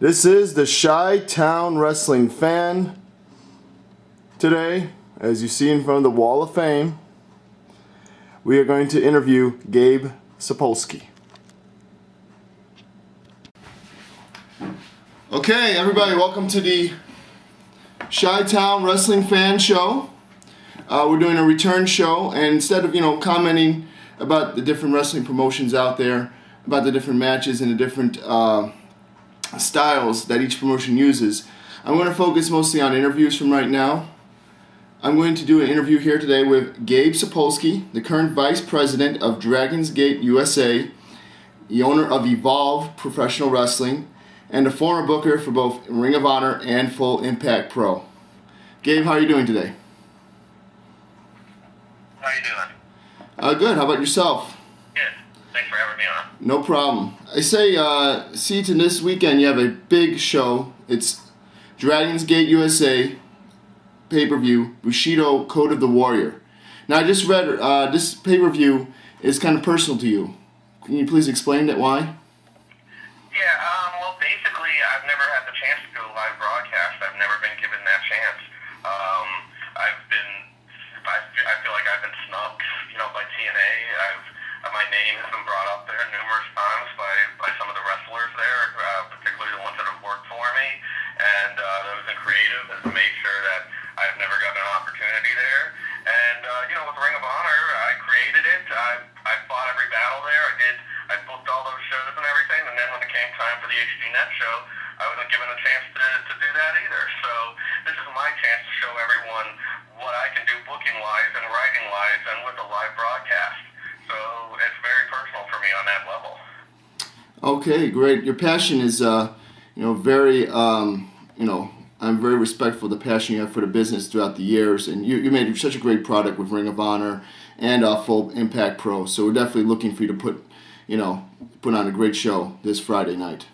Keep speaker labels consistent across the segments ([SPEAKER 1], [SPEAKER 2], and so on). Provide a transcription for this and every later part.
[SPEAKER 1] This is the Chi-Town Wrestling Fan. Today, as you see in front of the Wall of Fame, we are going to interview Gabe Sapolsky. Okay, everybody, welcome to the Chi-Town Wrestling Fan Show. We're doing a return show, and instead of commenting about the different wrestling promotions out there, about the different matches and the different styles that each promotion uses, I'm going to focus mostly on interviews from right now. I'm going to do an interview here today with Gabe Sapolsky, the current Vice President of Dragon's Gate USA, the owner of Evolve Professional Wrestling, and a former booker for both Ring of Honor and Full Impact Pro. Gabe, how are you doing today?
[SPEAKER 2] How are you doing?
[SPEAKER 1] Good. How about yourself?
[SPEAKER 2] Good. Thanks for having me on.
[SPEAKER 1] No problem. I say, see, to this weekend you have a big show. It's Dragon's Gate USA pay-per-view, Bushio Code of the Warrior. Now, I just read this pay-per-view is kind of personal to you. Can you please explain that why?
[SPEAKER 2] Yeah, well, basically, I've never had the chance to do a live broadcast. I've never been given that chance. I feel like I've been snubbed, by TNA. My name has been brought up there numerous times by some of the wrestlers there, particularly the ones that have worked for me, and those in creative has made sure that I've never gotten an opportunity there. And with Ring of Honor, I created it. I fought every battle there. I booked all those shows and everything. And then when it came time for the HDNet show, I wasn't given a chance to do that either. So this is my chance to show everyone what I can do booking-wise and writing-wise and with a live broadcast. So it's very personal for me on that level.
[SPEAKER 1] Okay, great. Your passion is, very, I'm very respectful of the passion you have for the business throughout the years, and you made such a great product with Ring of Honor and Full Impact Pro. So we're definitely looking for you to put on a great show this Friday night.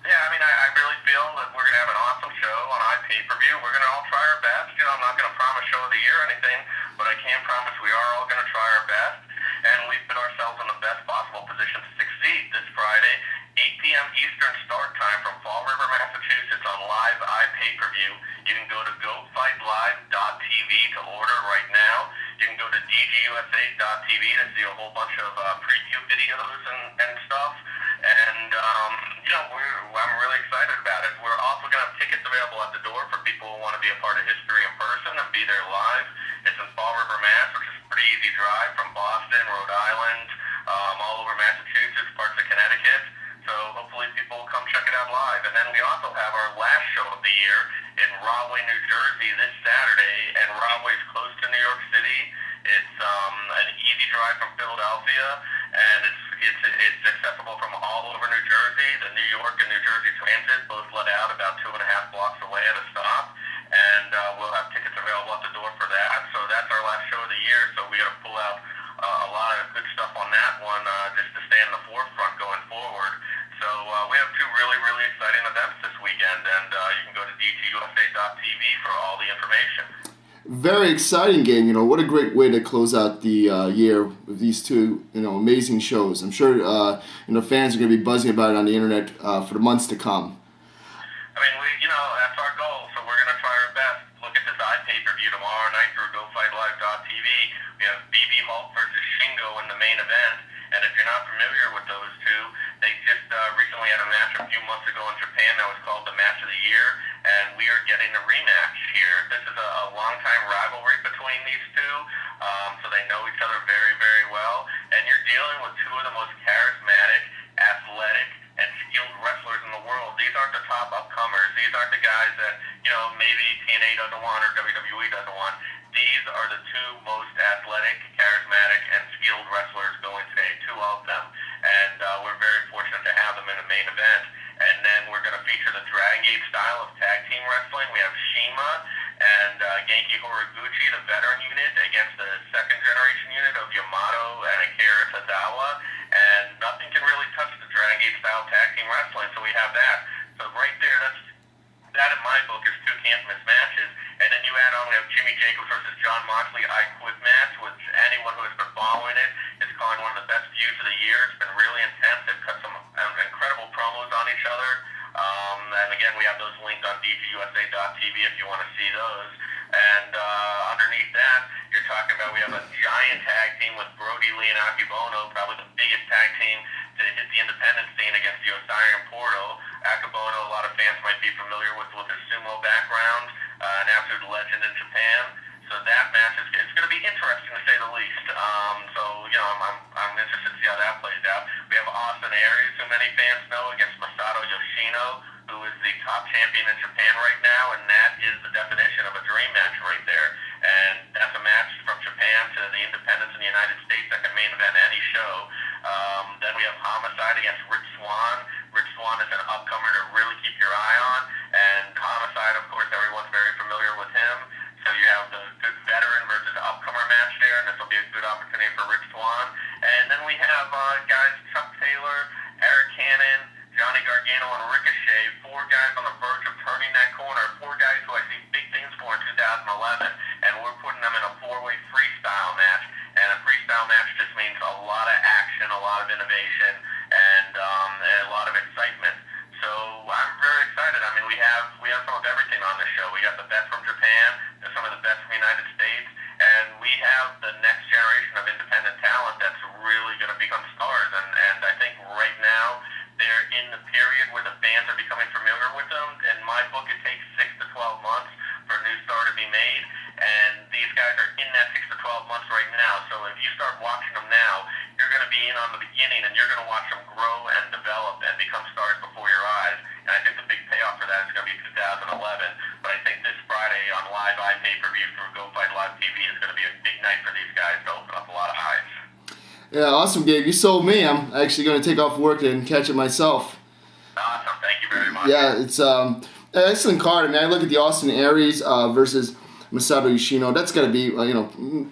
[SPEAKER 2] Yeah, I really feel that we're going to have an awesome show on IPPV. We're going to all try our best. I'm not going to promise show of the year or anything, but I can promise we are all going to try our best, and we've put ourselves in the best possible position to succeed this Friday, 8 p.m. Eastern start time from Fall River, Massachusetts on live iPay-per-view. You can go to GoFightLive.tv to order right now. You can go to DGUSA.tv to see a whole bunch of preview videos and stuff. And, I'm really excited about it. We're also going to have tickets available at the door for people who want to be a part of history in person and be there live. It's in Fall River, Mass., which is a pretty easy drive from Boston, Rhode Island, all over Massachusetts, parts of Connecticut. So hopefully people will come check it out live. And then we also have our last show of the year in Rahway, New Jersey this Saturday. And Rahway's close to New York City. It's an easy drive from Philadelphia, and it's accessible from all over New Jersey. The New York and New Jersey Transit both let out about 2.5 blocks away at a stop, and we'll have tickets available at the door for that. So that's our last show of the year. So we got to pull out a lot of good stuff on that one just to stay in the forefront going forward. So we have two really, really exciting events this weekend, and you can go to DGUSA.tv for all the information.
[SPEAKER 1] Very exciting game. What a great way to close out the year with these two, amazing shows. I'm sure, fans are going to be buzzing about it on the internet for the months to come.
[SPEAKER 2] That's our goal. So we're going to try our best. Look at this iPay-per-view tomorrow night through GoFightLive.tv. We have BXB Hulk versus Shingo in the main event. And if you're not familiar with those two, they just recently had a match a few months ago in Japan that was called the Match of the Year, and we are getting a rematch here. This is a long-time rivalry between these two, so they know each other very, very well. And you're dealing with two of the most charismatic, athletic, and skilled wrestlers in the world. These aren't the top upcomers. These aren't the guys that, maybe TNA doesn't want or WWE doesn't want. These are the two most athletic, charismatic, and skilled wrestlers going today, two of them. And we're very fortunate to have them in the main event. And then we're going to feature the Dragon Gate style of tag team wrestling. We have Shima and Genki Horiguchi, the veteran unit, against the second generation unit of Yamato and Akira Tozawa. And nothing can really touch the Dragon Gate style tag team wrestling, so we have that. So right there, that in my book is two can't-miss matches. And then you add on, we have Jimmy Jacobs versus John Moxley I Quit match, which anyone who has been following it is calling one of the best views of the year. It's been really intense. They've cut some incredible promos on each other. And again, we have those linked on DGUSA.tv if you want to see those. And underneath that, you're talking about we have a giant tag team with Brody Lee and Akebono, probably the biggest tag team to hit the independent scene against Yosari and Porto. Akebono, a lot of fans might be familiar with his sumo background, an absolute legend in Japan. So that match is it's going to be interesting to say the least. I'm interested to see how that plays out. We have Austin Aries, who many fans know, against Masato Yoshino, who is the top champion in Japan right now, and that is the definition of a dream match right there. And that's a match from Japan to the independents in the United States that can main event any show. Then we have Homicide against Rich Swann. Rich Swann is an upcomer to really keep your eye on, and Homicide, of course, everyone's very familiar with him. So you have the good veteran versus upcomer match there, and this will be a good opportunity for Rich Swann. And then we have guys Chuck Taylor, Eric Cannon, Johnny Gargano, and Ricochet, 4 guys on the verge of turning that corner, 4 guys who I see big things for in 2011, and we're putting them in a 4-way freestyle match. And a freestyle match just means a lot of action, a lot of innovation, and a lot of excitement. So I'm very excited. I mean, we have some of everything on this show. We got the best from Japan, there's some of the best from the United States, and we have the next generation of independent talent that's really going to become stars. And I think right now they're in the period where the fans are becoming familiar with them. In my book, it takes 6 to 12 months for a new star to be made, and these guys are in that 6 to 12 months right now. So if you start watching them now, you're going to be in on the beginning, and you're going to watch them grow and develop and become stars before your eyes. And I think the big payoff for that is going to be 2011. But I think this Friday on live iPay-per-view through Go Fight Live TV is going to be a big night for these guys to open up a lot of eyes.
[SPEAKER 1] Yeah, awesome, Gabe. You sold me. I'm actually going to take off work and catch it myself.
[SPEAKER 2] Awesome. Thank you very much.
[SPEAKER 1] Yeah, it's an excellent card. I mean, I look at the Austin Aries versus Masato Yoshino. That's got to be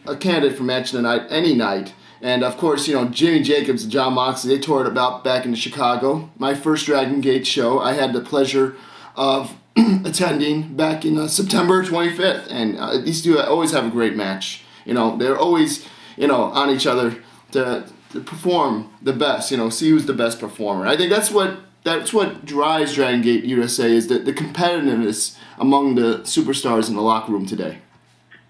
[SPEAKER 1] a candidate for match of the night any night. And of course, Jimmy Jacobs and John Moxley, they tore it about back into Chicago. My first Dragon Gate show, I had the pleasure of attending back in September 25th. And these two always have a great match. They're always, on each other to perform the best. See who's the best performer. I think that's what drives Dragon Gate USA is the competitiveness among the superstars in the locker room today.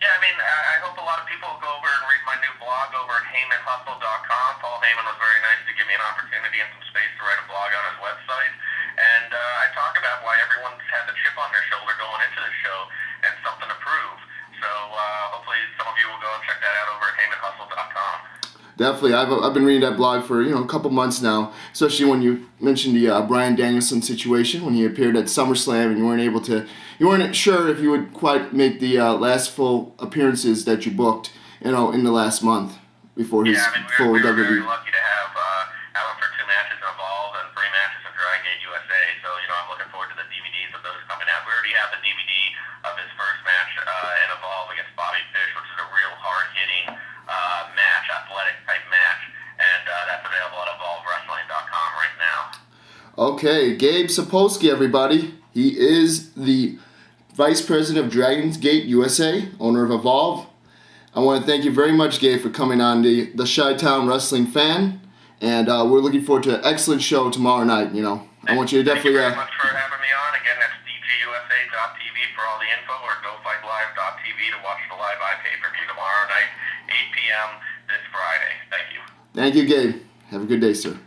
[SPEAKER 2] Yeah, I mean, I hope a lot of people go over and read my new blog over at HeymanHustle.com. Paul Heyman was very nice to give me an opportunity and some space to write a blog on his website. And I talk about why everyone's had the chip on their shoulder going into the show and something to prove. So hopefully some of you will go and check that out over at HeymanHustle.com.
[SPEAKER 1] Definitely, I've been reading that blog for a couple months now. Especially when you mentioned the Bryan Danielson situation when he appeared at SummerSlam and you weren't sure if you would quite make the last full appearances that you booked, in the last month before his full
[SPEAKER 2] we were
[SPEAKER 1] WWE.
[SPEAKER 2] very lucky to have him for 2 matches in Evolve and 3 matches in Dragon Gate USA. So I'm looking forward to the DVDs of those coming out. We already have the DVD of his first match in Evolve against Bobby Fish, which is a real hard-hitting match, athletic type match, and that's available at evolvewrestling.com right now.
[SPEAKER 1] Okay, Gabe Sapolsky, everybody. He is the Vice President of Dragon's Gate USA, owner of Evolve. I want to thank you very much, Gabe, for coming on the Chi-Town Wrestling Fan, and we're looking forward to an excellent show tomorrow night. I want you to definitely.
[SPEAKER 2] Thank you very much for having me on. Again, that's DGUSA.tv for all the info, or GoFightLive.tv to watch the live iPay-per-view tomorrow night, 8 p.m. this Friday. Thank you.
[SPEAKER 1] Thank you, Gabe. Have a good day, sir.